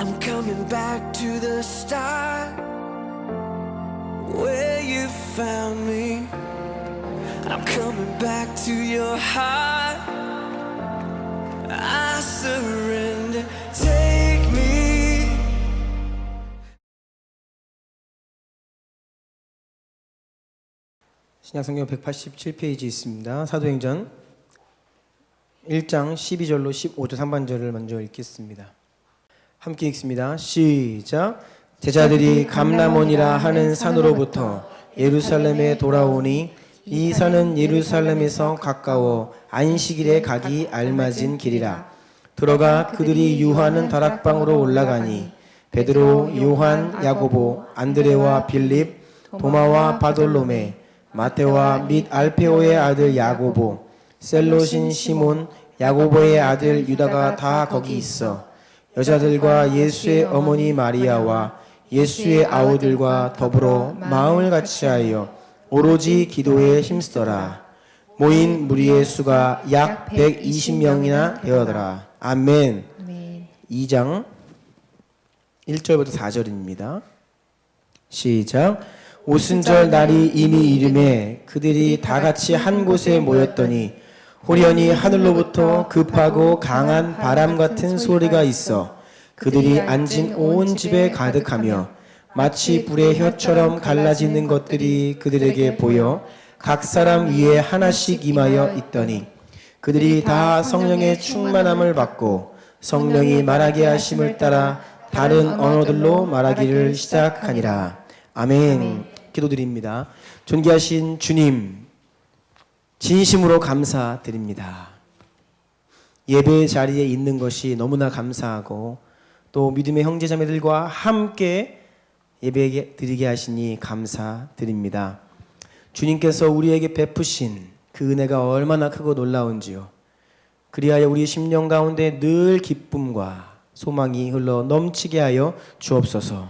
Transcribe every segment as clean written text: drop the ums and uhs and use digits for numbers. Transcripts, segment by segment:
I'm coming back to the start where you found me. I'm coming back to your heart. I surrender. Take me. 신약성경 187페이지 있습니다. 사도행전 1장 12절로 15절 상반절을 먼저 읽겠습니다. 함께 읽습니다. 시작. 제자들이 감람원이라 하는 산으로부터 예루살렘에 돌아오니 이 산은 예루살렘에서 가까워 안식일에 가기 알맞은 길이라. 들어가 그들이 유하는 다락방으로 올라가니 베드로, 요한, 야고보, 안드레와 빌립, 도마와 바돌로메, 마테와 및 알페오의 아들 야고보, 셀롯인 시몬, 야고보의 아들 유다가 다 거기 있어 여자들과 예수의 어머니 마리아와 예수의 아우들과 더불어 마음을 같이하여 오로지 기도에 힘쓰더라. 모인 무리의 수가 약 120명이나 되어더라. 아멘. 2장 1절부터 4절입니다. 시작. 오순절 날이 이미 이르매 그들이 다 같이 한 곳에 모였더니 호련히 하늘로부터 급하고 강한 바람 같은 소리가 있어 그들이 앉은 온 집에 가득하며 마치 불의 혀처럼 갈라지는 것들이 그들에게 보여 각 사람 위에 하나씩 임하여 있더니 그들이 다 성령의 충만함을 받고 성령이 말하게 하심을 따라 다른 언어들로 말하기를 시작하니라. 아멘. 기도드립니다. 존귀하신 주님, 진심으로 감사드립니다. 예배 자리에 있는 것이 너무나 감사하고 또 믿음의 형제자매들과 함께 예배 드리게 하시니 감사드립니다. 주님께서 우리에게 베푸신 그 은혜가 얼마나 크고 놀라운지요. 그리하여 우리 심령 가운데 늘 기쁨과 소망이 흘러 넘치게 하여 주옵소서.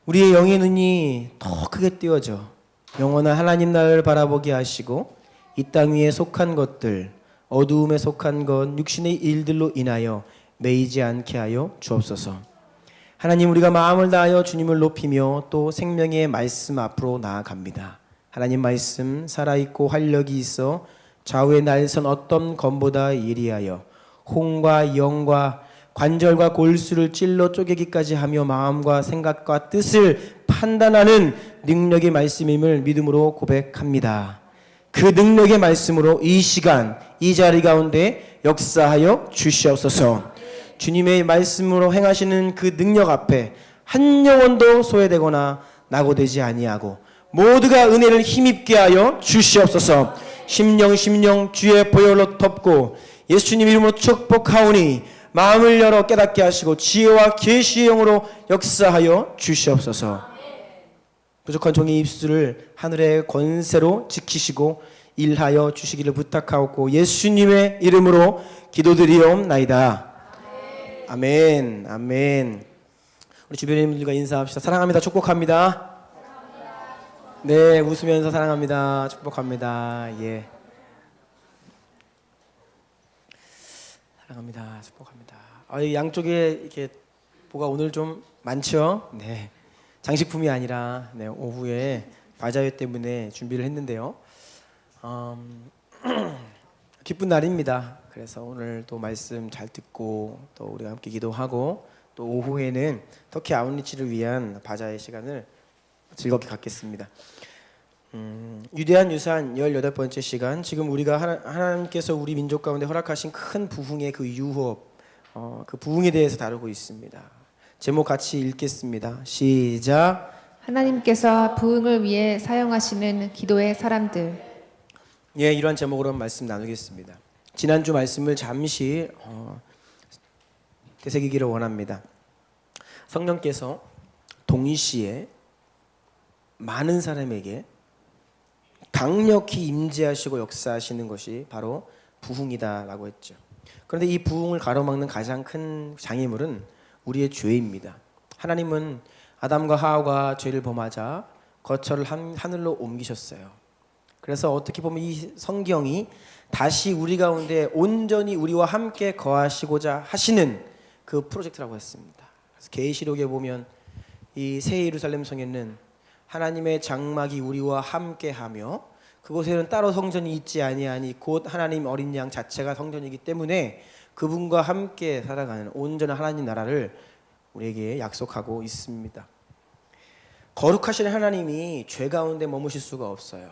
우리의 영의 눈이 더 크게 띄어져 영원한 하나님 나라를 바라보게 하시고 이 땅 위에 속한 것들, 어두움에 속한 것, 육신의 일들로 인하여 매이지 않게 하여 주옵소서. 하나님, 우리가 마음을 다하여 주님을 높이며 또 생명의 말씀 앞으로 나아갑니다. 하나님 말씀 살아있고 활력이 있어 좌우의 날선 어떤 검보다 예리하여 혼과 영과 관절과 골수를 찔러 쪼개기까지 하며 마음과 생각과 뜻을 판단하는 능력의 말씀임을 믿음으로 고백합니다. 그 능력의 말씀으로 이 시간 이 자리 가운데 역사하여 주시옵소서. 주님의 말씀으로 행하시는 그 능력 앞에 한 영혼도 소외되거나 낙오되지 아니하고 모두가 은혜를 힘입게 하여 주시옵소서. 심령 주의 보혈로 덮고 예수님 이름으로 축복하오니 마음을 열어 깨닫게 하시고 지혜와 계시의 영으로 역사하여 주시옵소서. 부족한 종의 입술을 하늘의 권세로 지키시고 일하여 주시기를 부탁하옵고 예수님의 이름으로 기도드리옵나이다. 아멘. 아멘. 우리 주변의 분들과 인사합시다. 사랑합니다. 축복합니다. 네, 웃으면서 사랑합니다. 축복합니다. 예. 사랑합니다. 축복합니다. 양쪽에 이렇게 뭐가 오늘 좀 많죠? 네. 장식품이 아니라 네, 오후에 바자회 때문에 준비를 했는데요. 기쁜 날입니다. 그래서 오늘 또 말씀 잘 듣고 또 우리가 함께 기도하고 또 오후에는 터키 아웃리치를 위한 바자회 시간을 즐겁게 갖겠습니다. 유대한 유산 18번째 시간, 지금 우리가 하나님께서 우리 민족 가운데 허락하신 큰 부흥의 그 유업, 그 부흥에 대해서 다루고 있습니다. 제목 같이 읽겠습니다. 시작. 하나님께서 부흥을 위해 사용하시는 기도의 사람들. 예, 이러한 제목으로 말씀 나누겠습니다. 지난주 말씀을 잠시 되새기기를 원합니다. 성령께서 동시에 많은 사람에게 강력히 임재하시고 역사하시는 것이 바로 부흥이다라고 했죠. 그런데 이 부흥을 가로막는 가장 큰 장애물은 우리의 죄입니다. 하나님은 아담과 하와가 죄를 범하자 거처를 하늘로 옮기셨어요. 그래서 어떻게 보면 이 성경이 다시 우리 가운데 온전히 우리와 함께 거하시고자 하시는 그 프로젝트라고 했습니다. 그래서 계시록에 보면 이 새 예루살렘 성에는 하나님의 장막이 우리와 함께하며 그곳에는 따로 성전이 있지 아니하니 곧 하나님 어린 양 자체가 성전이기 때문에 그분과 함께 살아가는 온전한 하나님 나라를 우리에게 약속하고 있습니다. 거룩하신 하나님이 죄 가운데 머무실 수가 없어요.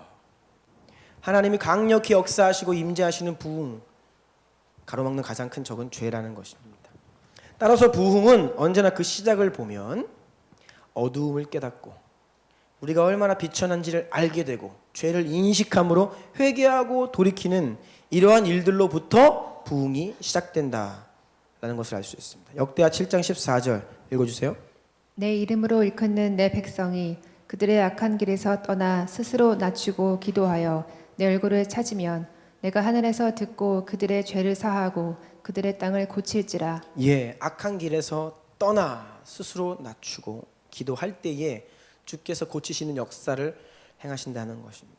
하나님이 강력히 역사하시고 임재하시는 부흥, 가로막는 가장 큰 적은 죄라는 것입니다. 따라서 부흥은 언제나 그 시작을 보면 어두움을 깨닫고 우리가 얼마나 비천한지를 알게 되고 죄를 인식함으로 회개하고 돌이키는 이러한 일들로부터 부흥이 시작된다라는 것을 알 수 있습니다. 역대하 7장 14절 읽어주세요. 내 이름으로 일컫는 내 백성이 그들의 악한 길에서 떠나 스스로 낮추고 기도하여 내 얼굴을 찾으면 내가 하늘에서 듣고 그들의 죄를 사하고 그들의 땅을 고칠지라. 예, 악한 길에서 떠나 스스로 낮추고 기도할 때에 주께서 고치시는 역사를 행하신다는 것입니다.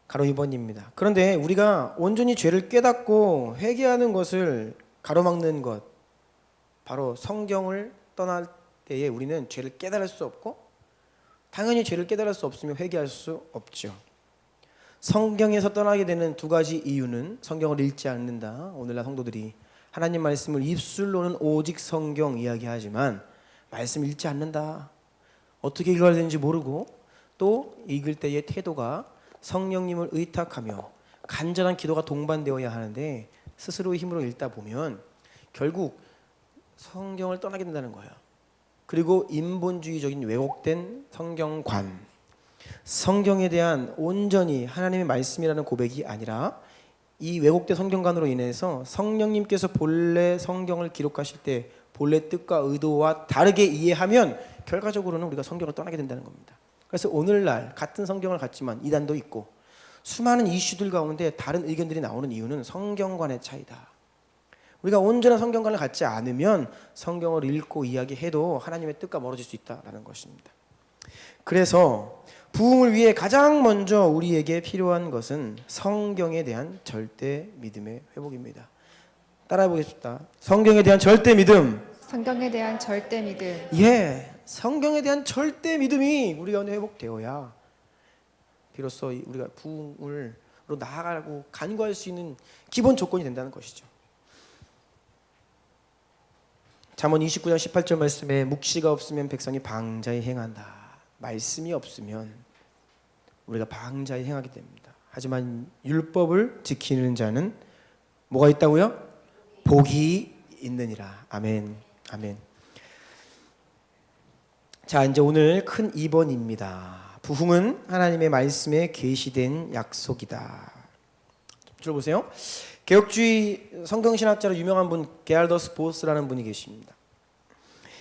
가로 2번입니다. 그런데 우리가 온전히 죄를 깨닫고 회개하는 것을 가로막는 것, 바로 성경을 떠날 때에 우리는 죄를 깨달을 수 없고 당연히 죄를 깨달을 수 없으면 회개할 수 없죠. 성경에서 떠나게 되는 두 가지 이유는 성경을 읽지 않는다. 오늘날 성도들이 하나님 말씀을 입술로는 오직 성경 이야기하지만 말씀 읽지 않는다. 어떻게 읽어야 되는지 모르고 또 읽을 때의 태도가 성령님을 의탁하며 간절한 기도가 동반되어야 하는데 스스로의 힘으로 읽다 보면 결국 성경을 떠나게 된다는 거예요. 그리고 인본주의적인 왜곡된 성경관, 성경에 대한 온전히 하나님의 말씀이라는 고백이 아니라 이 왜곡된 성경관으로 인해서 성령님께서 본래 성경을 기록하실 때 본래 뜻과 의도와 다르게 이해하면 결과적으로는 우리가 성경을 떠나게 된다는 겁니다. 그래서 오늘날 같은 성경을 갖지만 이단도 있고 수많은 이슈들 가운데 다른 의견들이 나오는 이유는 성경관의 차이다. 우리가 온전한 성경관을 갖지 않으면 성경을 읽고 이야기해도 하나님의 뜻과 멀어질 수 있다는 것입니다. 그래서 부흥을 위해 가장 먼저 우리에게 필요한 것은 성경에 대한 절대 믿음의 회복입니다. 따라해 보겠습니다. 성경에 대한 절대 믿음. 성경에 대한 절대 믿음. 예, 성경에 대한 절대 믿음이 우리 가운데 회복되어야 비로소 우리가 부흥으로 나아가고 간구할 수 있는 기본 조건이 된다는 것이죠. 잠언 29장 18절 말씀에 묵시가 없으면 백성이 방자히 행한다. 말씀이 없으면 우리가 방자히 행하게 됩니다. 하지만 율법을 지키는 자는 뭐가 있다고요? 복이 있느니라. 아멘. 아멘. 자, 이제 오늘 큰 2번입니다. 부흥은 하나님의 말씀에 계시된 약속이다. 들어보세요. 개혁주의 성경신학자로 유명한 분 게알더스 보스라는 분이 계십니다.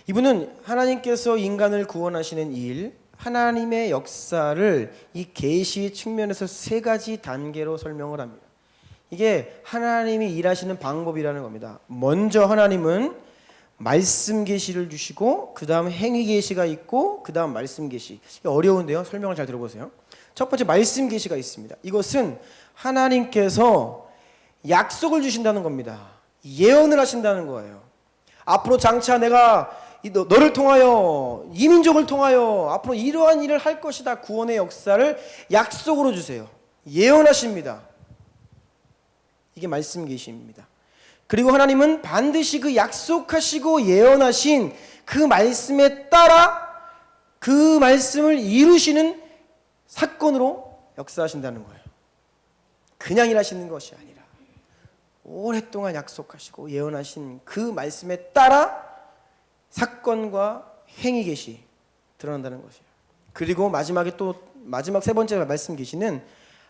이분은 하나님께서 인간을 구원하시는 일, 하나님의 역사를 이 계시 측면에서 세 가지 단계로 설명을 합니다. 이게 하나님이 일하시는 방법이라는 겁니다. 먼저 하나님은 말씀 계시를 주시고 그 다음 행위 계시가 있고 그 다음 말씀 계시. 어려운데요. 설명을 잘 들어보세요. 첫 번째 말씀 계시가 있습니다. 이것은 하나님께서 약속을 주신다는 겁니다. 예언을 하신다는 거예요. 앞으로 장차 내가 너를 통하여 이 민족을 통하여 앞으로 이러한 일을 할 것이다. 구원의 역사를 약속으로 주세요. 예언하십니다. 이게 말씀 계시입니다. 그리고 하나님은 반드시 그 약속하시고 예언하신 그 말씀에 따라 그 말씀을 이루시는 사건으로 역사하신다는 거예요. 그냥 일하시는 것이 아니라 오랫동안 약속하시고 예언하신 그 말씀에 따라 사건과 행위 계시 드러난다는 것이에요. 그리고 마지막 세 번째 말씀 계시는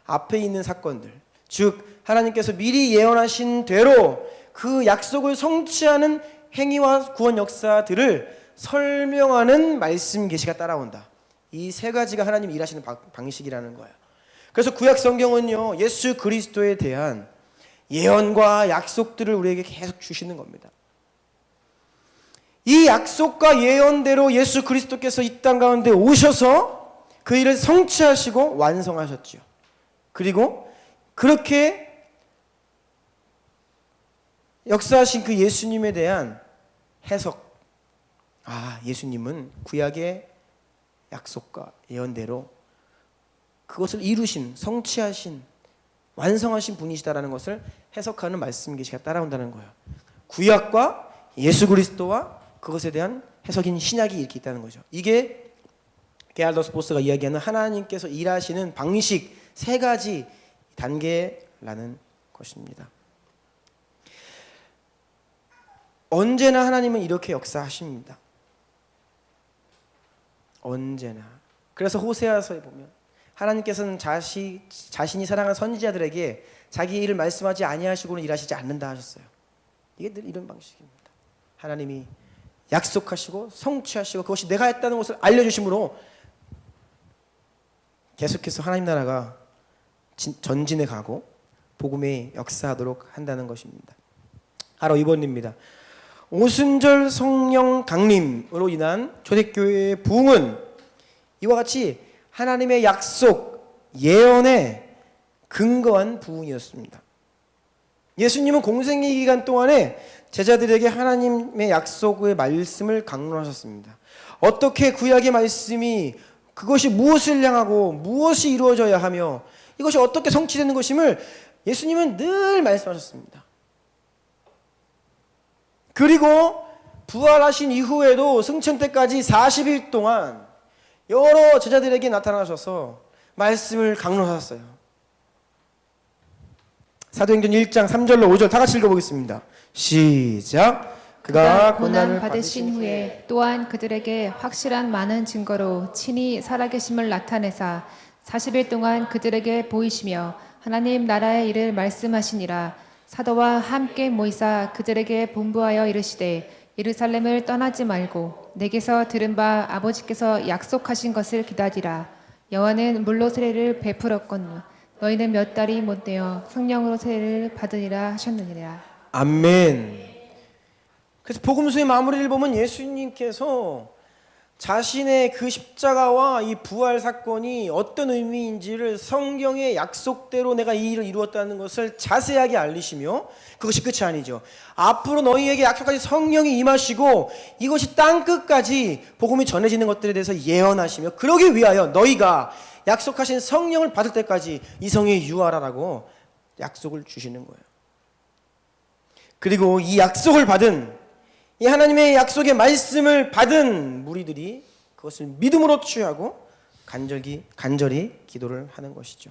앞에 있는 사건들, 즉 하나님께서 미리 예언하신 대로 그 약속을 성취하는 행위와 구원 역사들을 설명하는 말씀 계시가 따라온다. 이 세 가지가 하나님이 일하시는 방식이라는 거예요. 그래서 구약 성경은요, 예수 그리스도에 대한 예언과 약속들을 우리에게 계속 주시는 겁니다. 이 약속과 예언대로 예수 그리스도께서 이 땅 가운데 오셔서 그 일을 성취하시고 완성하셨죠. 그리고 그렇게 역사하신 그 예수님에 대한 해석. 예수님은 구약의 약속과 예언대로 그것을 이루신, 성취하신, 완성하신 분이시다라는 것을 해석하는 말씀이 제가 따라온다는 거예요. 구약과 예수 그리스도와 그것에 대한 해석인 신약이 이렇게 있다는 거죠. 이게 게알더스 보스가 이야기하는 하나님께서 일하시는 방식 세 가지 단계라는 것입니다. 언제나 하나님은 이렇게 역사하십니다. 언제나. 그래서 호세아서에 보면 하나님께서는 자신이 사랑하는 선지자들에게 자기 일을 말씀하지 아니하시고는 일하시지 않는다 하셨어요. 이게 늘 이런 방식입니다. 하나님이 약속하시고 성취하시고 그것이 내가 했다는 것을 알려주심으로 계속해서 하나님 나라가 전진해 가고 복음의 역사하도록 한다는 것입니다. 바로 이번입니다. 오순절 성령 강림으로 인한 초대교회의 부흥은 이와 같이 하나님의 약속, 예언에 근거한 부흥이었습니다. 예수님은 공생의 기간 동안에 제자들에게 하나님의 약속의 말씀을 강론하셨습니다. 어떻게 구약의 말씀이 그것이 무엇을 향하고 무엇이 이루어져야 하며 이것이 어떻게 성취되는 것임을 예수님은 늘 말씀하셨습니다. 그리고 부활하신 이후에도 승천 때까지 40일 동안 여러 제자들에게 나타나셔서 말씀을 강론하셨어요. 사도행전 1장 3절로 5절 다 같이 읽어보겠습니다. 시작. 그가 고난 받으신 후에 또한 그들에게 확실한 많은 증거로 친히 살아계심을 나타내사 40일 동안 그들에게 보이시며 하나님 나라의 일을 말씀하시니라. 사도와 함께 모이사 그들에게 분부하여 이르시되 예루살렘을 떠나지 말고 내게서 들은 바 아버지께서 약속하신 것을 기다리라. 여호와는 물로 세례를 베풀었거늘 너희는 몇 달이 못 되어 성령으로 세례를 받으리라 하셨느니라. 아멘. 그래서 복음서의 마무리를 보면 예수님께서 자신의 그 십자가와 이 부활 사건이 어떤 의미인지를 성경의 약속대로 내가 이 일을 이루었다는 것을 자세하게 알리시며 그것이 끝이 아니죠. 앞으로 너희에게 약속하신 성령이 임하시고 이것이 땅끝까지 복음이 전해지는 것들에 대해서 예언하시며 그러기 위하여 너희가 약속하신 성령을 받을 때까지 이 성에 유하라라고 약속을 주시는 거예요. 그리고 이 약속을 받은 이 하나님의 약속의 말씀을 받은 무리들이 그것을 믿음으로 취하고 간절히 기도를 하는 것이죠.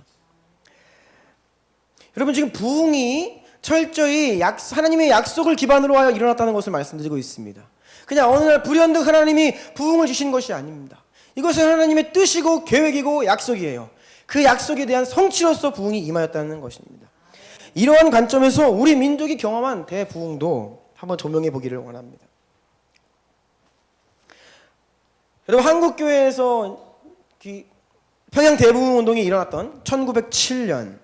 여러분 지금 부흥이 철저히 하나님의 약속을 기반으로 하여 일어났다는 것을 말씀드리고 있습니다. 그냥 어느 날 불현듯 하나님이 부흥을 주신 것이 아닙니다. 이것은 하나님의 뜻이고 계획이고 약속이에요. 그 약속에 대한 성취로서 부흥이 임하였다는 것입니다. 이러한 관점에서 우리 민족이 경험한 대부흥도 한번 조명해 보기를 원합니다. 여러분 한국교회에서 평양 대부흥 운동이 일어났던 1907년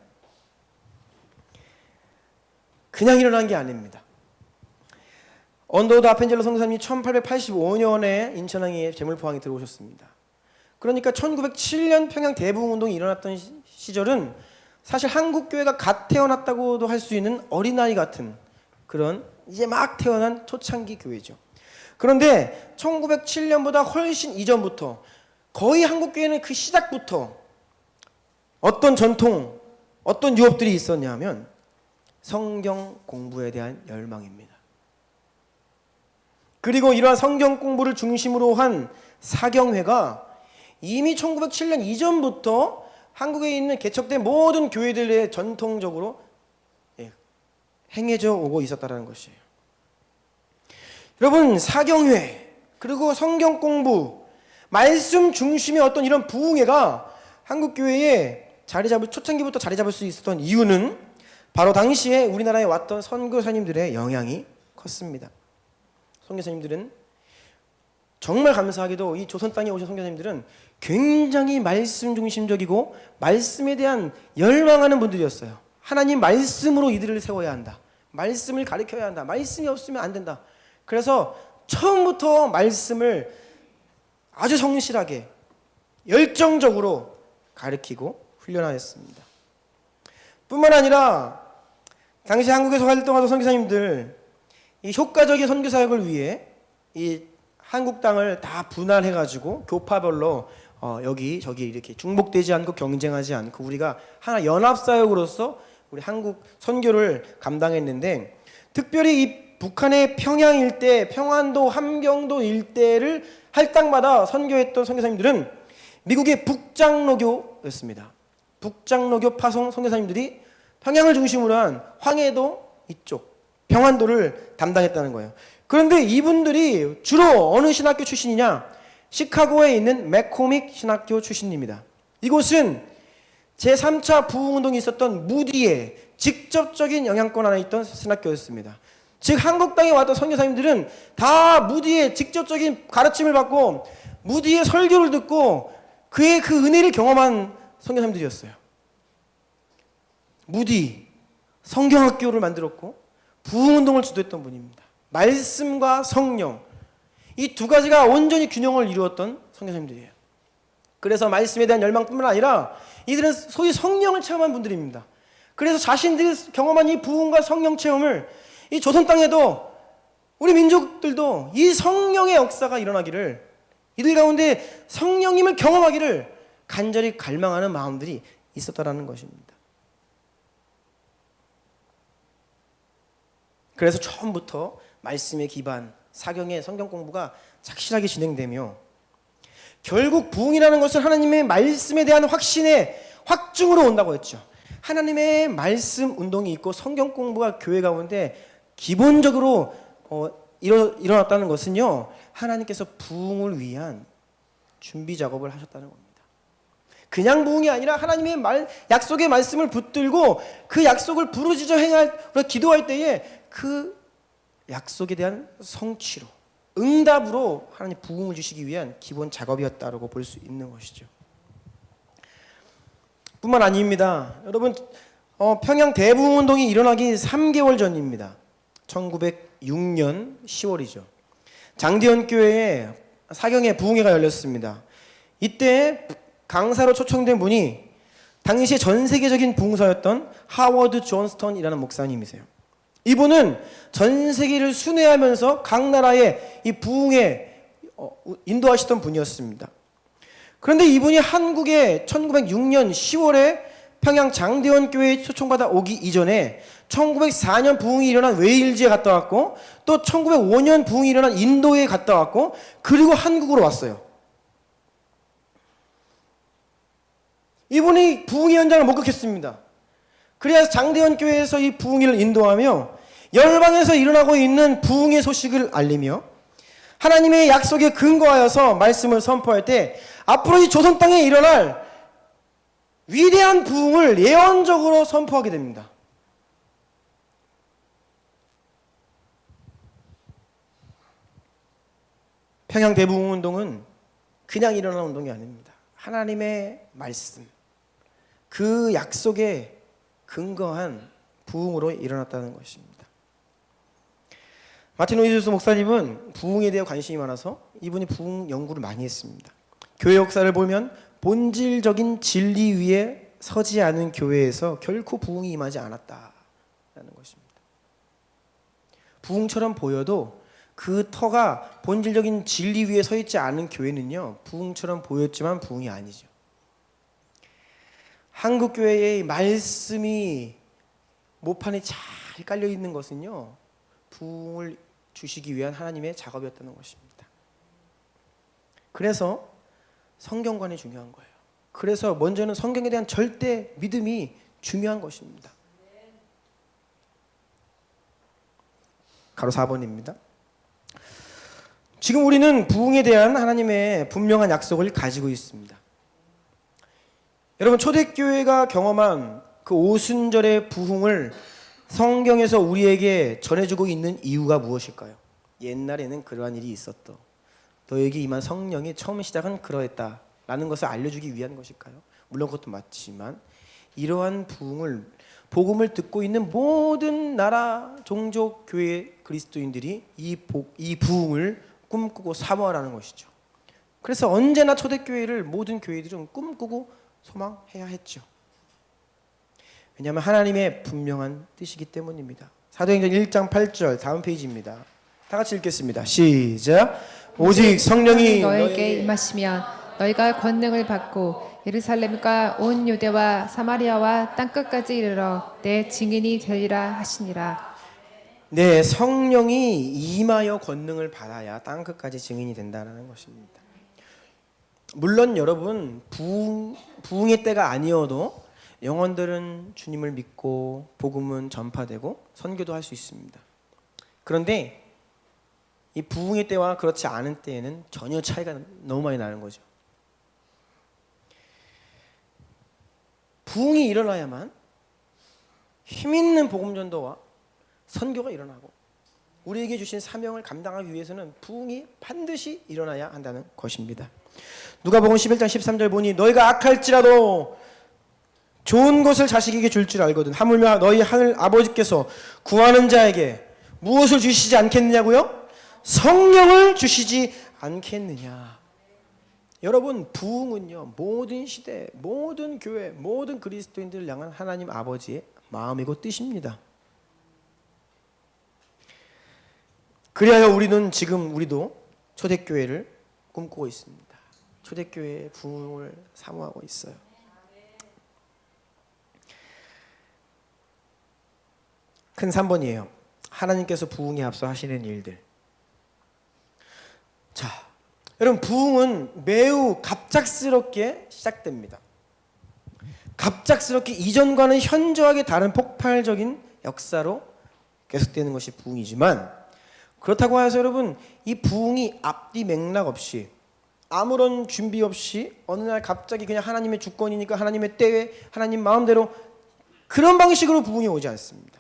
그냥 일어난 게 아닙니다. 언더우드 아펜젤로 선교사님이 1885년에 인천항에 재물포항에 들어오셨습니다. 그러니까 1907년 평양 대부흥 운동이 일어났던 시절은 사실 한국교회가 갓 태어났다고도 할 수 있는 어린아이 같은 그런 이제 막 태어난 초창기 교회죠. 그런데 1907년보다 훨씬 이전부터 거의 한국교회는 그 시작부터 어떤 전통, 어떤 유업들이 있었냐 하면 성경 공부에 대한 열망입니다. 그리고 이러한 성경 공부를 중심으로 한 사경회가 이미 1907년 이전부터 한국에 있는 개척된 모든 교회들의 전통적으로 행해져 오고 있었다는 것이에요. 여러분 사경회 그리고 성경 공부 말씀 중심의 어떤 이런 부흥회가 한국교회에 초창기부터 자리 잡을 수 있었던 이유는 바로 당시에 우리나라에 왔던 선교사님들의 영향이 컸습니다. 선교사님들은 정말 감사하게도 이 조선 땅에 오신 선교사님들은 굉장히 말씀 중심적이고 말씀에 대한 열망하는 분들이었어요. 하나님 말씀으로 이들을 세워야 한다. 말씀을 가르쳐야 한다. 말씀이 없으면 안 된다. 그래서 처음부터 말씀을 아주 성실하게 열정적으로 가르치고 훈련하였습니다. 뿐만 아니라 당시 한국에서 활동하던 선교사님들 이 효과적인 선교 사역을 위해 이 한국 땅을 다 분할해가지고 교파별로 여기 저기 이렇게 중복되지 않고 경쟁하지 않고 우리가 하나 연합 사역으로서 우리 한국 선교를 감당했는데, 특별히 이 북한의 평양 일대, 평안도, 함경도 일대를 할 땅마다 선교했던 선교사님들은 미국의 북장로교였습니다. 북장로교 파송 선교사님들이 평양을 중심으로 한 황해도 이쪽 평안도를 담당했다는 거예요. 그런데 이분들이 주로 어느 신학교 출신이냐? 시카고에 있는 맥코믹 신학교 출신입니다. 이곳은 제3차 부흥운동이 있었던 무디의 직접적인 영향권 안에 있던 신학교였습니다. 즉 한국 땅에 왔던 선교사님들은 다 무디의 직접적인 가르침을 받고 무디의 설교를 듣고 그의 그 은혜를 경험한 선교사님들이었어요. 무디 성경학교를 만들었고 부흥운동을 주도했던 분입니다. 말씀과 성령, 이 두 가지가 온전히 균형을 이루었던 선교사님들이에요. 그래서 말씀에 대한 열망뿐만 아니라 이들은 소위 성령을 체험한 분들입니다. 그래서 자신들이 경험한 이 부흥과 성령 체험을 이 조선 땅에도 우리 민족들도 이 성령의 역사가 일어나기를, 이들 가운데 성령님을 경험하기를 간절히 갈망하는 마음들이 있었다라는 것입니다. 그래서 처음부터 말씀의 기반, 사경의 성경 공부가 착실하게 진행되며 결국 부흥이라는 것은 하나님의 말씀에 대한 확신의 확증으로 온다고 했죠. 하나님의 말씀 운동이 있고 성경 공부가 교회 가운데 기본적으로 일어났다는 것은요, 하나님께서 부흥을 위한 준비 작업을 하셨다는 겁니다. 그냥 부흥이 아니라 하나님의 약속의 말씀을 붙들고 그 약속을 부르짖어 기도할 때에 그 약속에 대한 성취로, 응답으로 하나님 부흥을 주시기 위한 기본 작업이었다고 볼 수 있는 것이죠. 뿐만 아닙니다. 여러분, 평양 대부흥운동이 일어나기 3개월 전입니다. 1906년 10월이죠. 장대현 교회에 사경의 부흥회가 열렸습니다. 이때 강사로 초청된 분이 당시에 전 세계적인 부흥사였던 하워드 존스턴이라는 목사님이세요. 이분은 전 세계를 순회하면서 각 나라의 이 부흥에 인도하시던 분이었습니다. 그런데 이분이 한국에 1906년 10월에 평양 장대원 교회에 초청받아 오기 이전에 1904년 부흥이 일어난 웨일즈에 갔다 왔고, 또 1905년 부흥이 일어난 인도에 갔다 왔고, 그리고 한국으로 왔어요. 이분이 부흥의 현장을 목격했습니다. 그래서 장대원 교회에서 이 부흥을 인도하며 열방에서 일어나고 있는 부흥의 소식을 알리며 하나님의 약속에 근거하여서 말씀을 선포할 때 앞으로 이 조선 땅에 일어날 위대한 부흥을 예언적으로 선포하게 됩니다. 평양 대부흥운동은 그냥 일어난 운동이 아닙니다. 하나님의 말씀, 그 약속에 근거한 부흥으로 일어났다는 것입니다. 마틴 로이드 목사님은 부흥에 대해 관심이 많아서 이분이 부흥 연구를 많이 했습니다. 교회 역사를 보면 본질적인 진리 위에 서지 않은 교회에서 결코 부흥이 임하지 않았다라는 것입니다. 부흥처럼 보여도 그 터가 본질적인 진리 위에 서 있지 않은 교회는요, 부흥처럼 보였지만 부흥이 아니죠. 한국 교회의 말씀이 모판에 잘 깔려 있는 것은요, 부흥을 주시기 위한 하나님의 작업이었다는 것입니다. 그래서 성경관이 중요한 거예요. 그래서 먼저는 성경에 대한 절대 믿음이 중요한 것입니다. 가로 4번입니다. 지금 우리는 부흥에 대한 하나님의 분명한 약속을 가지고 있습니다. 여러분, 초대교회가 경험한 그 오순절의 부흥을 성경에서 우리에게 전해주고 있는 이유가 무엇일까요? 옛날에는 그러한 일이 있었다, 너에게 임한 성령이 처음 시작은 그러했다라는 것을 알려주기 위한 것일까요? 물론 그것도 맞지만 이러한 부흥을, 복음을 듣고 있는 모든 나라, 종족, 교회 그리스도인들이 이 부흥을 꿈꾸고 사모하라는 것이죠. 그래서 언제나 초대교회를 모든 교회들은 꿈꾸고 소망해야 했죠. 왜냐하면 하나님의 분명한 뜻이기 때문입니다. 사도행전 1장 8절 다음 페이지입니다. 다 같이 읽겠습니다. 시작. 오직 성령이 너에게 임하시면 너희가 권능을 받고 예루살렘과 온 유대와 사마리아와 땅끝까지 이르러 내 증인이 되리라 하시니라. 네, 성령이 임하여 권능을 받아야 땅끝까지 증인이 된다는 것입니다. 물론 여러분 부흥의 때가 아니어도 영혼들은 주님을 믿고 복음은 전파되고 선교도 할 수 있습니다. 그런데 이 부흥의 때와 그렇지 않은 때에는 전혀 차이가 너무 많이 나는 거죠. 부흥이 일어나야만 힘있는 복음 전도와 선교가 일어나고 우리에게 주신 사명을 감당하기 위해서는 부흥이 반드시 일어나야 한다는 것입니다. 누가복음 11장 13절 보니 너희가 악할지라도 좋은 것을 자식에게 줄 줄 알거든 하물며 너희 하늘 아버지께서 구하는 자에게 무엇을 주시지 않겠느냐고요? 성령을 주시지 않겠느냐. 여러분 부흥은요 모든 시대, 모든 교회, 모든 그리스도인들을 향한 하나님 아버지의 마음이고 뜻입니다. 그리하여 우리도 초대교회를 꿈꾸고 있습니다. 초대교회의 부흥을 사모하고 있어요. 큰 3번이에요. 하나님께서 부흥에 앞서 하시는 일들. 자, 여러분 부흥은 매우 갑작스럽게 시작됩니다. 갑작스럽게 이전과는 현저하게 다른 폭발적인 역사로 계속되는 것이 부흥이지만 그렇다고 해서 여러분 이 부흥이 앞뒤 맥락 없이 아무런 준비 없이 어느 날 갑자기 그냥 하나님의 주권이니까 하나님의 때에 하나님 마음대로 그런 방식으로 부흥이 오지 않습니다.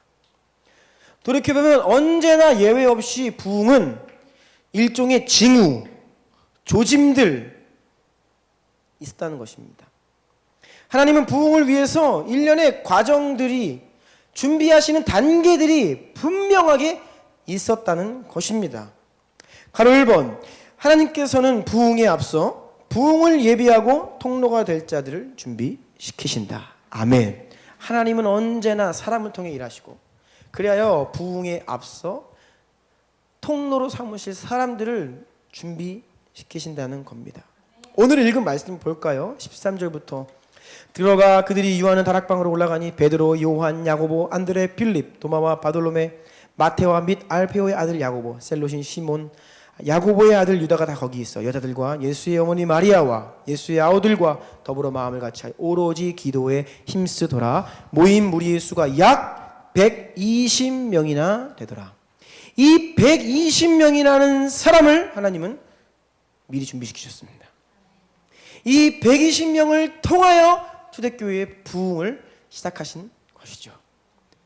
돌이켜보면 언제나 예외 없이 부흥은 일종의 징후, 조짐들 있었다는 것입니다. 하나님은 부흥을 위해서 일련의 과정들이 준비하시는 단계들이 분명하게 있었다는 것입니다. 가로 1번 하나님께서는 부흥에 앞서 부흥을 예비하고 통로가 될 자들을 준비시키신다. 아멘. 하나님은 언제나 사람을 통해 일하시고 그리하여 부흥에 앞서 통로로 삼으실 사람들을 준비시키신다는 겁니다. 오늘 읽은 말씀 볼까요? 13절부터 들어가 그들이 유하는 다락방으로 올라가니 베드로, 요한, 야고보, 안드레, 빌립, 도마와 바돌로메, 마테오와 및 알페오의 아들 야고보, 셀롯인 시몬, 야고보의 아들 유다가 다 거기 있어 여자들과 예수의 어머니 마리아와 예수의 아우들과 더불어 마음을 같이 오로지 기도에 힘쓰더라. 모인 무리의 수가 약 120명이나 되더라. 이 120명이라는 사람을 하나님은 미리 준비시키셨습니다. 이 120명을 통하여 초대교회의 부흥을 시작하신 것이죠.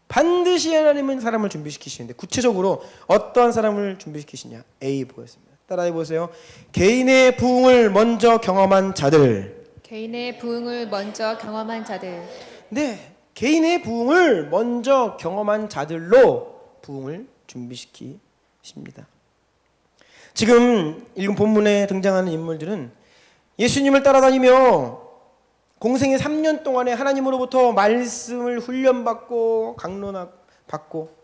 반드시 하나님은 사람을 준비시키시는데 구체적으로 어떠한 사람을 준비시키시냐? A 보겠습니다. 따라해 보세요. 개인의 부흥을 먼저 경험한 자들. 개인의 부흥을 먼저 경험한 자들. 네, 개인의 부흥을 먼저 경험한 자들로 부흥을 준비시키십니다. 지금 읽은 본문에 등장하는 인물들은 예수님을 따라다니며 공생의 3년 동안에 하나님으로부터 말씀을 훈련받고 강론받고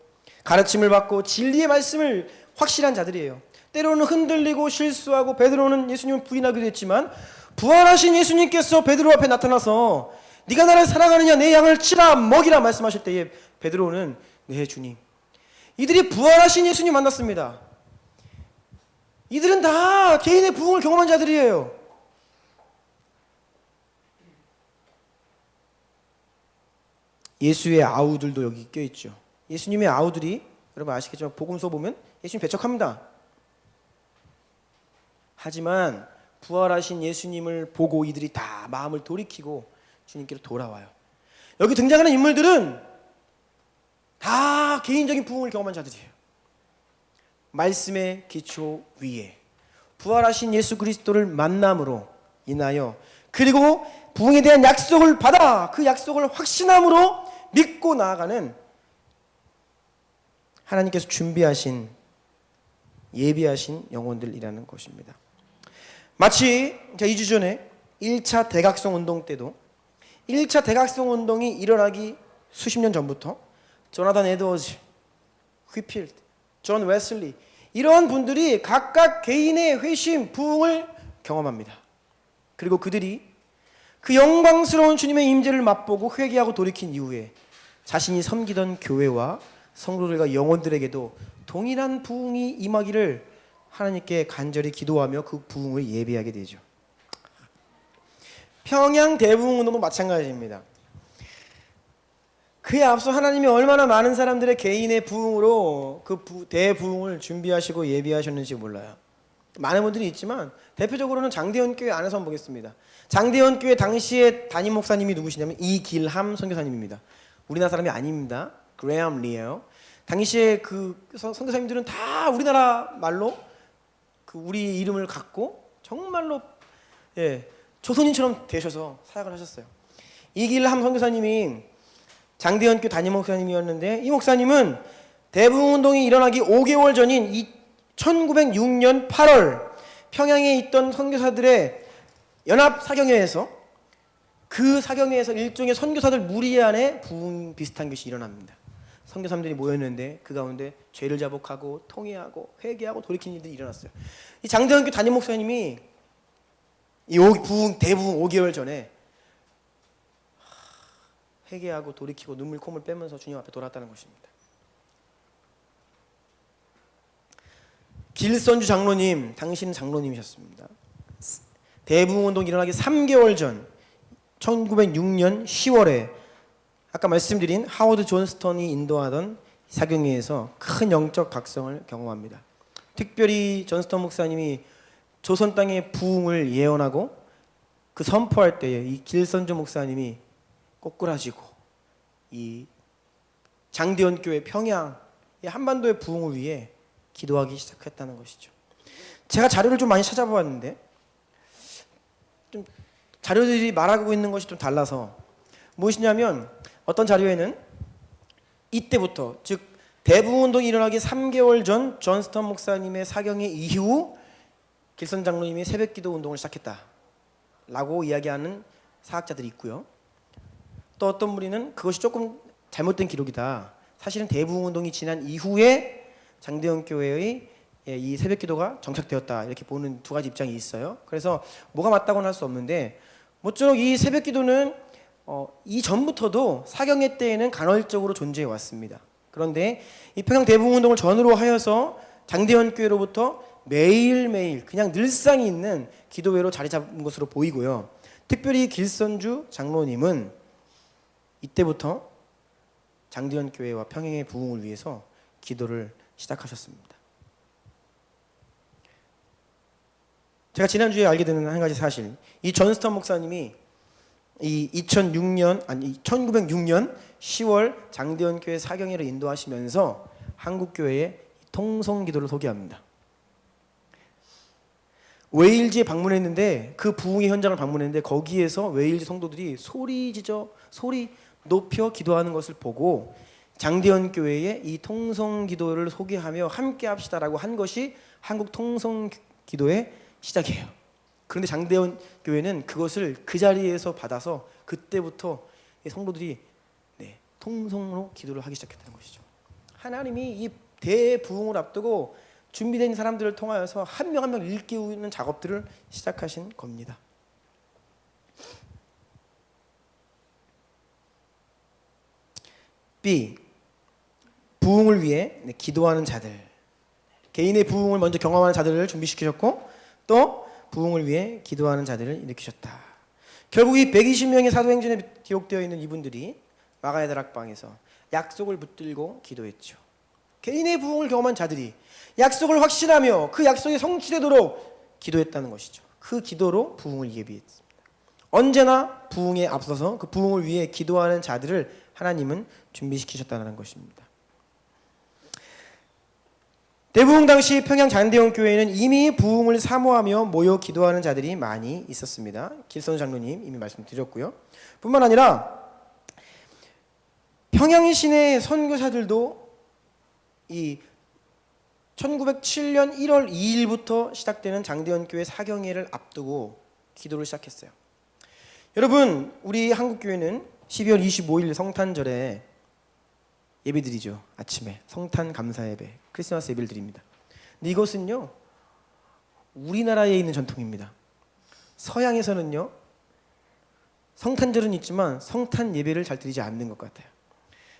가르침을 받고 진리의 말씀을 확실한 자들이에요. 때로는 흔들리고 실수하고 베드로는 예수님을 부인하기도 했지만 부활하신 예수님께서 베드로 앞에 나타나서 네가 나를 사랑하느냐 내 양을 치라 먹이라 말씀하실 때에 베드로는 네 주님. 이들이 부활하신 예수님 만났습니다. 이들은 다 개인의 부흥을 경험한 자들이에요. 예수의 아우들도 여기 껴있죠. 예수님의 아우들이 여러분 아시겠지만 복음서 보면 예수님 배척합니다. 하지만 부활하신 예수님을 보고 이들이 다 마음을 돌이키고 주님께로 돌아와요. 여기 등장하는 인물들은 다 개인적인 부흥을 경험한 자들이에요. 말씀의 기초 위에 부활하신 예수 그리스도를 만남으로 인하여 그리고 부흥에 대한 약속을 받아 그 약속을 확신함으로 믿고 나아가는 하나님께서 준비하신 예비하신 영혼들이라는 것입니다. 마치 2주 전에 1차 대각성 운동 때도 1차 대각성 운동이 일어나기 수십 년 전부터 조나단 에드워즈 휘필드, 존 웨슬리 이러한 분들이 각각 개인의 회심, 부흥을 경험합니다. 그리고 그들이 그 영광스러운 주님의 임재를 맛보고 회개하고 돌이킨 이후에 자신이 섬기던 교회와 성도들과 영혼들에게도 동일한 부흥이 임하기를 하나님께 간절히 기도하며 그 부흥을 예비하게 되죠. 평양 대부흥운동도 마찬가지입니다. 그에 앞서 하나님이 얼마나 많은 사람들의 개인의 부흥으로 그 대부흥을 준비하시고 예비하셨는지 몰라요. 많은 분들이 있지만 대표적으로는 장대현 교회 안에서 한번 보겠습니다. 장대현 교회 당시의 담임 목사님이 누구시냐면 이길함 선교사님입니다. 우리나라 사람이 아닙니다. 그레엄 리에요. 당시에 그 선교사님들은 다 우리나라 말로 그 우리 이름을 갖고 정말로 조선인처럼 되셔서 사역을 하셨어요. 이길함 선교사님이 장대현 교회 담임 목사님이었는데 이 목사님은 대부흥운동이 일어나기 5개월 전인 1906년 8월 평양에 있던 선교사들의 연합 사경회에서 그 사경회에서 일종의 선교사들 무리 안에 부흥 비슷한 것이 일어납니다. 선교사님들이 모였는데 그 가운데 죄를 자복하고 통회하고 회개하고 돌이키는 일들이 일어났어요. 이 장대현 교회 담임 목사님이 이 대부흥 5개월 전에 회개하고 돌이키고 눈물 콧물 빼면서 주님 앞에 돌아왔다는 것입니다. 길선주 장로님, 당신은 장로님이셨습니다. 대부흥운동이 일어나기 3개월 전 1906년 10월에 아까 말씀드린 하워드 존스턴이 인도하던 사경회에서 큰 영적 각성을 경험합니다. 특별히 존스턴 목사님이 조선 땅의 부흥을 예언하고 그 선포할 때에 이 길선주 목사님이 꼬꾸라지고 이 장대현 교회 평양 한반도의 부흥을 위해 기도하기 시작했다는 것이죠. 제가 자료를 좀 많이 찾아보았는데 좀 자료들이 말하고 있는 것이 좀 달라서 무엇이냐면 어떤 자료에는 이때부터 즉 대부흥운동이 일어나기 3개월 전 존스턴 목사님의 사경회 이후 길선 장로님이 새벽기도 운동을 시작했다라고 이야기하는 사학자들이 있고요. 또 어떤 무리는 그것이 조금 잘못된 기록이다. 사실은 대부흥운동이 지난 이후에 장대현 교회의 이 새벽기도가 정착되었다 이렇게 보는 두 가지 입장이 있어요. 그래서 뭐가 맞다고는 할 수 없는데 모쪼록 이 새벽기도는 이전부터도 사경회 때에는 간헐적으로 존재해 왔습니다. 그런데 이 평양 대부흥운동을 전후로 하여서 장대현 교회로부터 매일매일 그냥 늘상이 있는 기도회로 자리 잡은 것으로 보이고요. 특별히 길선주 장로님은 이때부터 장대현 교회와 평양의 부흥을 위해서 기도를 시작하셨습니다. 제가 지난주에 알게 되는 한 가지 사실, 이 존스턴 목사님이 이 1906년 10월 장대현 교회 사경회를 인도하시면서 한국 교회의 통성기도를 소개합니다. 웨일즈에 방문했는데 그 부흥의 현장을 방문했는데 거기에서 웨일즈 성도들이 소리 높여 기도하는 것을 보고 장대현 교회의 이 통성기도를 소개하며 함께 합시다라고 한 것이 한국 통성기도의 시작이에요. 그런데 장대현 교회는 그것을 그 자리에서 받아서 그때부터 성도들이 통성으로 기도를 하기 시작했다는 것이죠. 하나님이 이 대부흥을 앞두고 준비된 사람들을 통하여서 한 명 한 명 일깨우는 작업들을 시작하신 겁니다. B. 부흥을 위해 기도하는 자들. 개인의 부흥을 먼저 경험하는 자들을 준비시키셨고 또 부흥을 위해 기도하는 자들을 일으키셨다. 결국 이 120명의 사도행전에 기록되어 있는 이분들이 마가의 다락방에서 약속을 붙들고 기도했죠. 개인의 부흥을 경험한 자들이 약속을 확신하며 그 약속이 성취되도록 기도했다는 것이죠. 그 기도로 부흥을 예비했습니다. 언제나 부흥에 앞서서 그 부흥을 위해 기도하는 자들을 하나님은 준비시키셨다는 것입니다. 대부흥 당시 평양 장대현 교회에는 이미 부흥을 사모하며 모여 기도하는 자들이 많이 있었습니다. 길선 장로님 이미 말씀드렸고요. 뿐만 아니라 평양 시내 선교사들도 이 1907년 1월 2일부터 시작되는 장대현 교회 사경회를 앞두고 기도를 시작했어요. 여러분, 우리 한국 교회는 12월 25일 성탄절에 예배드리죠. 아침에 성탄 감사 예배, 크리스마스 예배를 드립니다. 근데 이것은요 우리나라에 있는 전통입니다. 서양에서는요 성탄절은 있지만 성탄 예배를 잘 드리지 않는 것 같아요.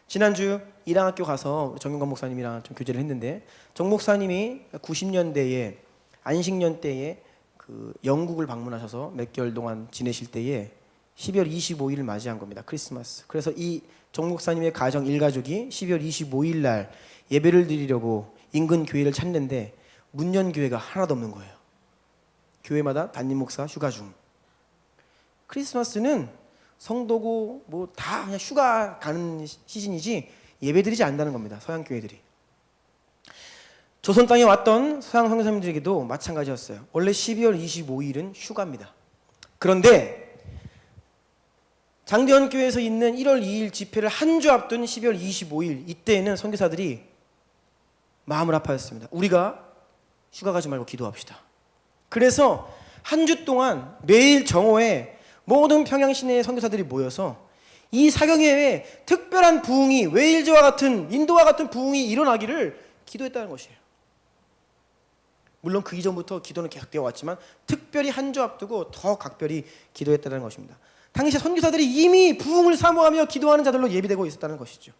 지난주 일양학교 가서 정윤관 목사님이랑 좀 교제를 했는데 정 목사님이 90년대에 안식년 때에 그 영국을 방문하셔서 몇 개월 동안 지내실 때에 12월 25일을 맞이한 겁니다. 크리스마스. 그래서 이 정 목사님의 가정 일가족이 12월 25일 날 예배를 드리려고 인근 교회를 찾는데 문연 교회가 하나도 없는 거예요. 교회마다 담임 목사 휴가 중. 크리스마스는 성도고 뭐 다 그냥 휴가 가는 시즌이지 예배드리지 않는다는 겁니다. 서양 교회들이. 조선 땅에 왔던 서양 선교사님들에게도 마찬가지였어요. 원래 12월 25일은 휴가입니다. 그런데 장대현 교회에서 있는 1월 2일 집회를 한 주 앞둔 12월 25일 이때에는 선교사들이 마음을 아파했습니다. 우리가 휴가 가지 말고 기도합시다. 그래서 한 주 동안 매일 정오에 모든 평양 시내의 선교사들이 모여서 이 사경회에 특별한 부흥이 웨일즈와 같은 인도와 같은 부흥이 일어나기를 기도했다는 것이에요. 물론 그 이전부터 기도는 계속되어 왔지만 특별히 한 주 앞두고 더 각별히 기도했다는 것입니다. 당시 선교사들이 이미 부흥을 사모하며 기도하는 자들로 예비되고 있었다는 것이죠.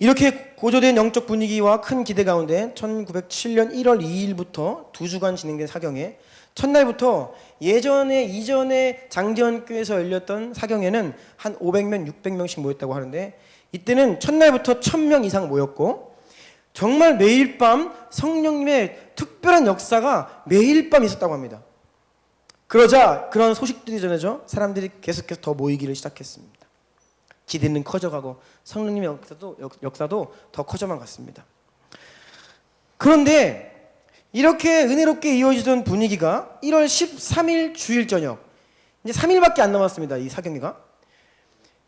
이렇게 고조된 영적 분위기와 큰 기대 가운데 1907년 1월 2일부터 2주간 진행된 사경회, 첫날부터 이전에 장대현교회에서 열렸던 사경회는 한 500명, 600명씩 모였다고 하는데 이때는 첫날부터 1000명 이상 모였고 정말 매일 밤 성령님의 특별한 역사가 매일 밤 있었다고 합니다. 그러자 그런 소식들이 전해져 사람들이 계속해서 더 모이기를 시작했습니다. 기대는 커져가고 성령님의 역사도 더 커져만 갔습니다. 그런데 이렇게 은혜롭게 이어지던 분위기가 1월 13일 주일 저녁, 이제 3일밖에 안 남았습니다. 이 사경회가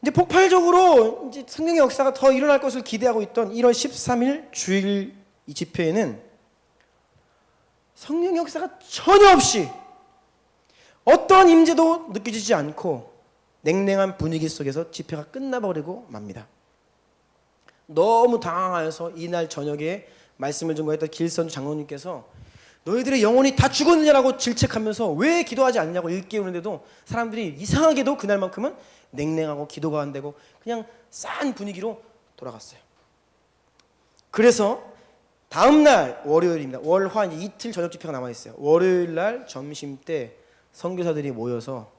이제 폭발적으로 이제 성령의 역사가 더 일어날 것을 기대하고 있던 1월 13일 주일 이 집회에는 성령의 역사가 전혀 없이 어떠한 임재도 느껴지지 않고 냉랭한 분위기 속에서 집회가 끝나버리고 맙니다. 너무 당황하여서 이날 저녁에 말씀을 전거했던 길선주 장로님께서 너희들의 영혼이 다 죽었느냐라고 질책하면서 왜 기도하지 않냐고 일깨우는데도 사람들이 이상하게도 그날만큼은 냉랭하고 기도가 안 되고 그냥 싼 분위기로 돌아갔어요. 그래서 다음날 월요일입니다. 월화 이틀 저녁 집회가 남아있어요. 월요일날 점심 때 선교사들이 모여서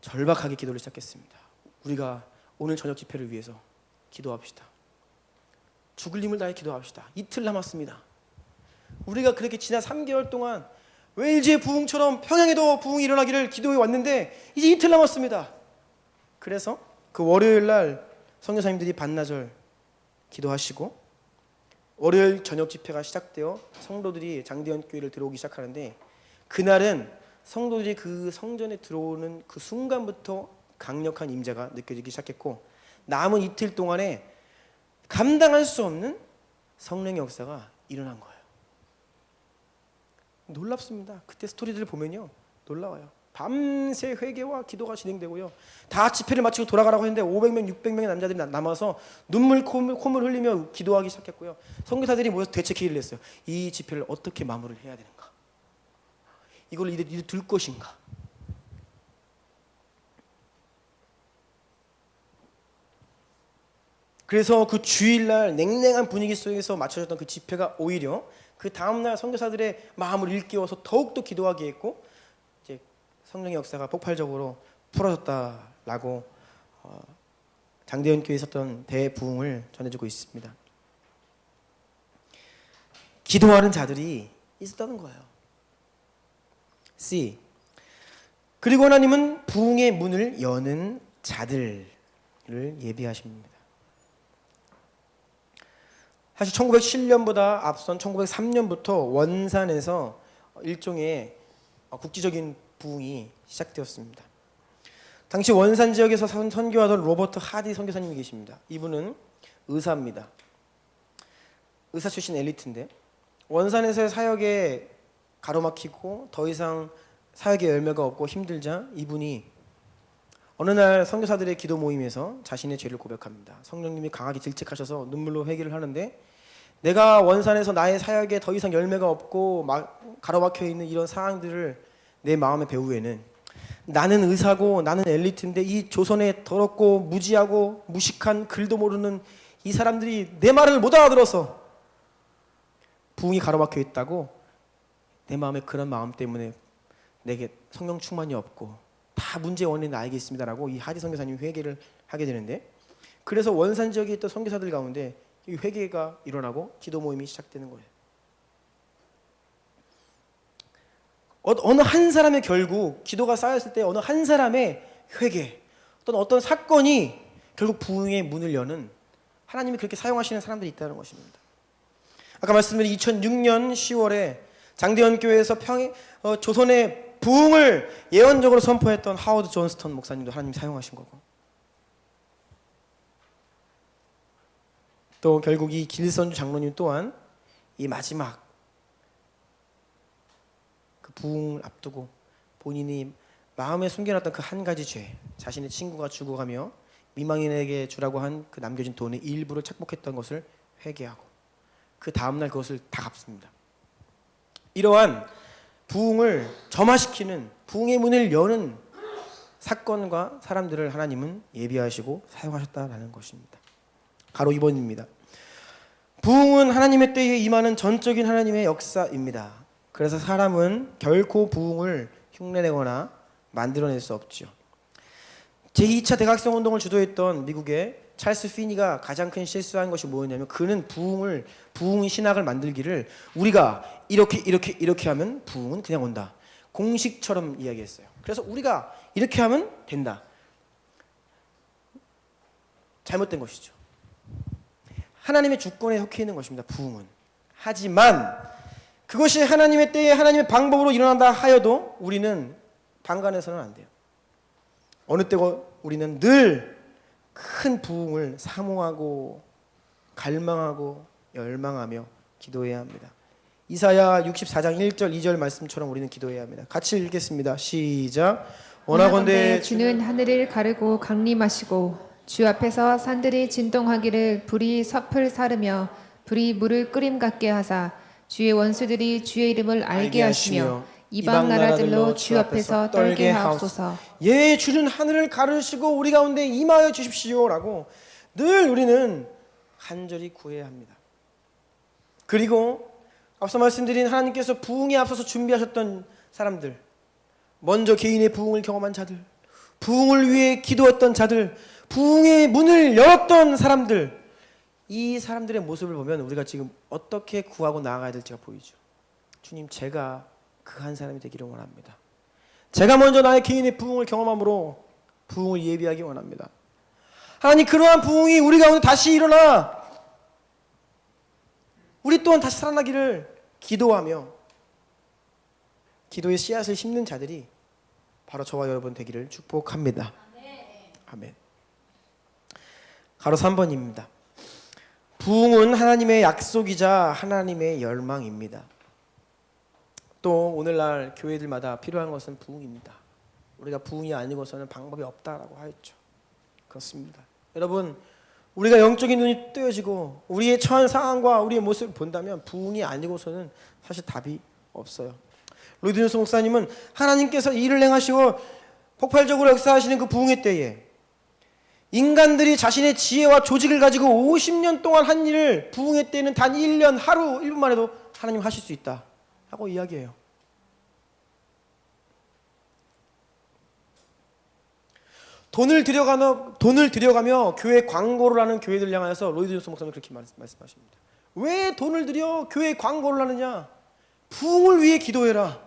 절박하게 기도를 시작했습니다. 우리가 오늘 저녁 집회를 위해서 기도합시다. 죽을 힘을 다해 기도합시다. 이틀 남았습니다. 우리가 그렇게 지난 3개월 동안 웨일즈의 부흥처럼 평양에도 부흥이 일어나기를 기도해 왔는데 이제 이틀 남았습니다. 그래서 그 월요일날 선교사님들이 반나절 기도하시고 월요일 저녁 집회가 시작되어 성도들이 장대현 교회를 들어오기 시작하는데 그날은 성도들이 그 성전에 들어오는 그 순간부터 강력한 임재가 느껴지기 시작했고 남은 이틀 동안에 감당할 수 없는 성령의 역사가 일어난 거예요. 놀랍습니다. 그때 스토리들을 보면요 놀라워요. 밤새 회개와 기도가 진행되고요. 다 집회를 마치고 돌아가라고 했는데 500명, 600명의 남자들이 남아서 눈물, 콧물 흘리며 기도하기 시작했고요. 선교사들이 모여서 대책회의를 했어요. 이 집회를 어떻게 마무리를 해야 되는가? 이걸 이들 둘 것인가? 그래서 그 주일날 냉랭한 분위기 속에서 맞춰졌던 그 집회가 오히려 그 다음날 선교사들의 마음을 일깨워서 더욱더 기도하게 했고 이제 성령의 역사가 폭발적으로 풀어졌다라고 장대현 교회에 있었던 대부흥을 전해주고 있습니다. 기도하는 자들이 있었다는 거예요. C. 그리고 하나님은 부흥의 문을 여는 자들을 예비하십니다. 사실 1907년보다 앞선 1903년부터 원산에서 일종의 국지적인 부흥이 시작되었습니다. 당시 원산 지역에서 선교하던 로버트 하디 선교사님이 계십니다. 이분은 의사입니다. 의사 출신 엘리트인데 원산에서의 사역에 가로막히고 더 이상 사역의 열매가 없고 힘들자 이분이 어느 날 선교사들의 기도 모임에서 자신의 죄를 고백합니다. 성령님이 강하게 질책하셔서 눈물로 회개를 하는데, 내가 원산에서 나의 사역에 더 이상 열매가 없고 막 가로막혀 있는 이런 상황들을 내 마음의 배후에는, 나는 의사고 나는 엘리트인데 이 조선의 더럽고 무지하고 무식한 글도 모르는 이 사람들이 내 말을 못 알아들어서 부흥이 가로막혀 있다고, 내 마음에 그런 마음 때문에 내게 성령 충만이 없고 다 문제의 원인은 알겠습니다라고 이 하디 선교사님이 회개를 하게 되는데, 그래서 원산 지역에 있던 선교사들 가운데 이 회개가 일어나고 기도 모임이 시작되는 거예요. 어느 한 사람의, 결국 기도가 쌓였을 때 어느 한 사람의 회개, 어떤 사건이 결국 부흥의 문을 여는, 하나님이 그렇게 사용하시는 사람들이 있다는 것입니다. 아까 말씀드린 2006년 10월에 장대현 교회에서 조선의 부흥을 예언적으로 선포했던 하워드 존스턴 목사님도 하나님이 사용하신 거고, 또 결국 이 길선주 장로님 또한 이 마지막 그 부흥을 앞두고 본인이 마음에 숨겨놨던 그 한 가지 죄, 자신의 친구가 죽어가며 미망인에게 주라고 한 그 남겨진 돈의 일부를 착복했던 것을 회개하고 그 다음날 그것을 다 갚습니다. 이러한 부흥을 점화시키는, 부흥의 문을 여는 사건과 사람들을 하나님은 예비하시고 사용하셨다라는 것입니다. 가로 2번입니다. 부흥은 하나님의 때에 임하는 전적인 하나님의 역사입니다. 그래서 사람은 결코 부흥을 흉내내거나 만들어낼 수 없죠. 제2차 대각성 운동을 주도했던 미국의 찰스 피니가 가장 큰 실수한 것이 뭐였냐면, 그는 부흥 신학을 만들기를 우리가 이렇게 하면 부흥은 그냥 온다, 공식처럼 이야기했어요. 그래서 우리가 이렇게 하면 된다. 잘못된 것이죠. 하나님의 주권에 속해 있는 것입니다, 부흥은. 하지만 그것이 하나님의 때에 하나님의 방법으로 일어난다 하여도 우리는 방관해서는 안 돼요. 어느 때고 우리는 늘 큰 부흥을 사모하고 갈망하고 열망하며 기도해야 합니다. 이사야 64장 1절 2절 말씀처럼 우리는 기도해야 합니다. 같이 읽겠습니다. 시작. 원하건대 주는 하늘을 가르고 강림하시고 주 앞에서 산들이 진동하기를 불이 섭을 사르며 불이 물을 끓임 같게 하사 주의 원수들이 주의 이름을 알게 하시며 이방 나라들로 주 앞에서 떨게 하옵소서. 예, 주는 하늘을 가르시고 우리 가운데 임하여 주십시오라고 늘 우리는 간절히 구해야 합니다. 그리고 앞서 말씀드린 하나님께서 부흥에 앞서서 준비하셨던 사람들, 먼저 개인의 부흥을 경험한 자들, 부흥을 위해 기도했던 자들, 부흥의 문을 열었던 사람들, 이 사람들의 모습을 보면 우리가 지금 어떻게 구하고 나아가야 될지가 보이죠. 주님, 제가 그 한 사람이 되기를 원합니다. 제가 먼저 나의 개인의 부흥을 경험함으로 부흥을 예비하기 원합니다. 하나님, 그러한 부흥이 우리 가운데 다시 일어나 우리 또한 다시 살아나기를 기도하며 기도의 씨앗을 심는 자들이 바로 저와 여러분 되기를 축복합니다. 아멘. 가로 3번입니다. 부흥은 하나님의 약속이자 하나님의 열망입니다. 또 오늘날 교회들마다 필요한 것은 부흥입니다. 우리가 부흥이 아니고서는 방법이 없다라고 하였죠. 그렇습니다. 여러분, 우리가 영적인 눈이 뜨여지고 우리의 처한 상황과 우리의 모습을 본다면 부흥이 아니고서는 사실 답이 없어요. 로이드 존스 목사님은 하나님께서 일을 행하시고 폭발적으로 역사하시는 그 부흥의 때에 인간들이 자신의 지혜와 조직을 가지고 50년 동안 한 일을 부흥의 때는 단 1년 하루 1분만 해도 하나님 하실 수 있다 하고 이야기해요. 돈을 들여가며 교회 광고를 하는 교회들 향하여서 로이드 존스 목사님 그렇게 말씀하십니다. 왜 돈을 들여 교회 광고를 하느냐? 부흥을 위해 기도해라.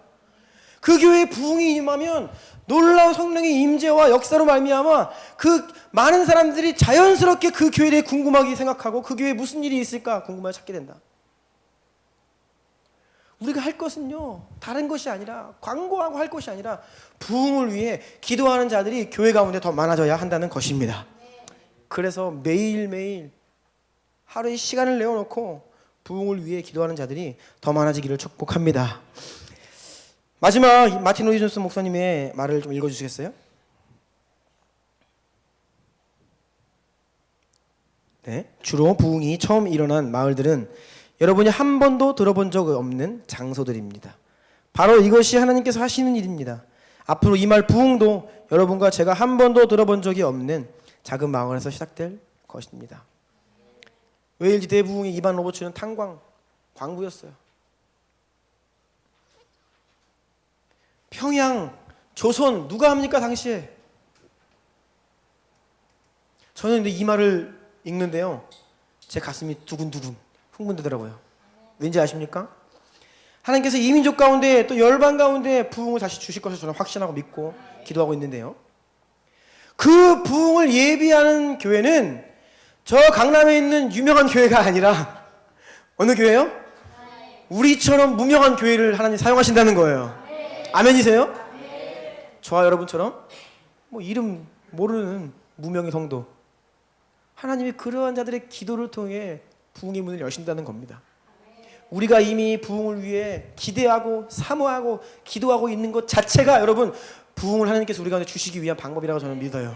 그 교회에 부흥이 임하면 놀라운 성령의 임재와 역사로 말미암아 그 많은 사람들이 자연스럽게 그 교회에 대해 궁금하게 생각하고 그 교회에 무슨 일이 있을까 궁금하게 찾게 된다. 우리가 할 것은요, 다른 것이 아니라 광고하고 할 것이 아니라 부흥을 위해 기도하는 자들이 교회 가운데 더 많아져야 한다는 것입니다. 그래서 매일매일 하루에 시간을 내어놓고 부흥을 위해 기도하는 자들이 더 많아지기를 축복합니다. 마지막 마틴 로이드 존스 목사님의 말을 좀 읽어주시겠어요? 네, 주로 부흥이 처음 일어난 마을들은 여러분이 한 번도 들어본 적 없는 장소들입니다. 바로 이것이 하나님께서 하시는 일입니다. 앞으로 이 말 부흥도 여러분과 제가 한 번도 들어본 적이 없는 작은 마을에서 시작될 것입니다. 웨일즈 대부흥의 이반 로버츠는 광부였어요. 평양, 조선 누가 합니까 당시에? 저는 근데 이 말을 읽는데요, 제 가슴이 두근두근 흥분되더라고요. 왠지 아십니까? 하나님께서 이민족 가운데 또 열방 가운데 부흥을 다시 주실 것을 저는 확신하고 믿고 기도하고 있는데요, 그 부흥을 예비하는 교회는 저 강남에 있는 유명한 교회가 아니라 어느 교회요? 우리처럼 무명한 교회를 하나님 사용하신다는 거예요. 아멘이세요? 저와 여러분처럼 뭐 이름 모르는 무명의 성도, 하나님이 그러한 자들의 기도를 통해 부흥의 문을 여신다는 겁니다. 우리가 이미 부흥을 위해 기대하고 사모하고 기도하고 있는 것 자체가 여러분 부흥을 하나님께서 우리 가운데 주시기 위한 방법이라고 저는 믿어요.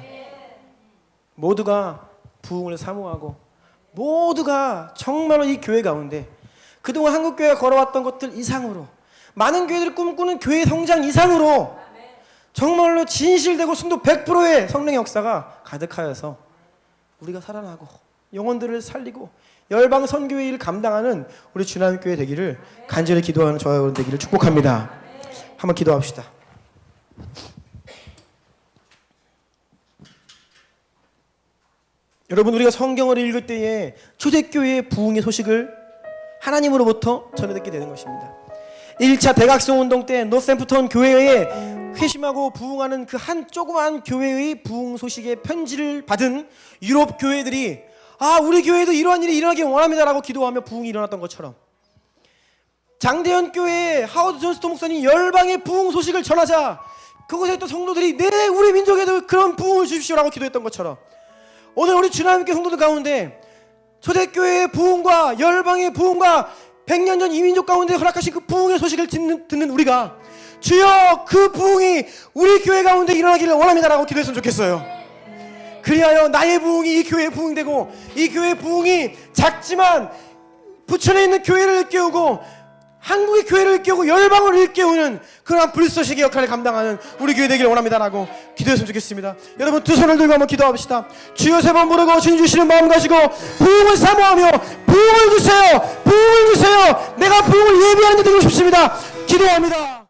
모두가 부흥을 사모하고 모두가 정말로 이 교회 가운데 그동안 한국교회가 걸어왔던 것들 이상으로, 많은 교회들이 꿈꾸는 교회 성장 이상으로 정말로 진실되고 순도 100%의 성령의 역사가 가득하여서 우리가 살아나고 영혼들을 살리고 열방 선교의 일을 감당하는 우리 주나님교회 되기를 간절히 기도하는 저와 여러분 되기를 축복합니다. 한번 기도합시다. 여러분, 우리가 성경을 읽을 때에 초대교회의 부흥의 소식을 하나님으로부터 전해듣게 되는 것입니다. 1차 대각성 운동 때 노샘프턴 교회에 회심하고 부흥하는 그 한 조그만 교회의 부흥 소식의 편지를 받은 유럽 교회들이 우리 교회도 이러한 일이 일어나길 원합니다라고 기도하며 부흥이 일어났던 것처럼, 장대현 교회의 하워드 존스톤 목사님 열방의 부흥 소식을 전하자 그곳에 있던 성도들이 네, 우리 민족에도 그런 부흥을 주십시오라고 기도했던 것처럼, 오늘 우리 주나님께 성도들 가운데 초대교회의 부흥과 열방의 부흥과 100년 전 이민족 가운데 허락하신 그 부흥의 소식을 듣는 우리가 주여 그 부흥이 우리 교회 가운데 일어나기를 원합니다라고 기도했으면 좋겠어요. 그리하여 나의 부흥이 이 교회의 부흥이 되고, 이 교회의 부흥이 작지만 부천에 있는 교회를 일깨우고 한국의 교회를 일깨우고 열방을 일깨우는 그러한 불쏘시개 역할을 감당하는 우리 교회 되기를 원합니다라고 기도했으면 좋겠습니다. 여러분, 두 손을 들고 한번 기도합시다. 주여 세 번 부르고 주님 주시는 마음 가지고 부흥을 사모하며 부흥을 주세요, 부흥을 주세요. 내가 부흥을 예비하는 자 되고 싶습니다. 기도합니다.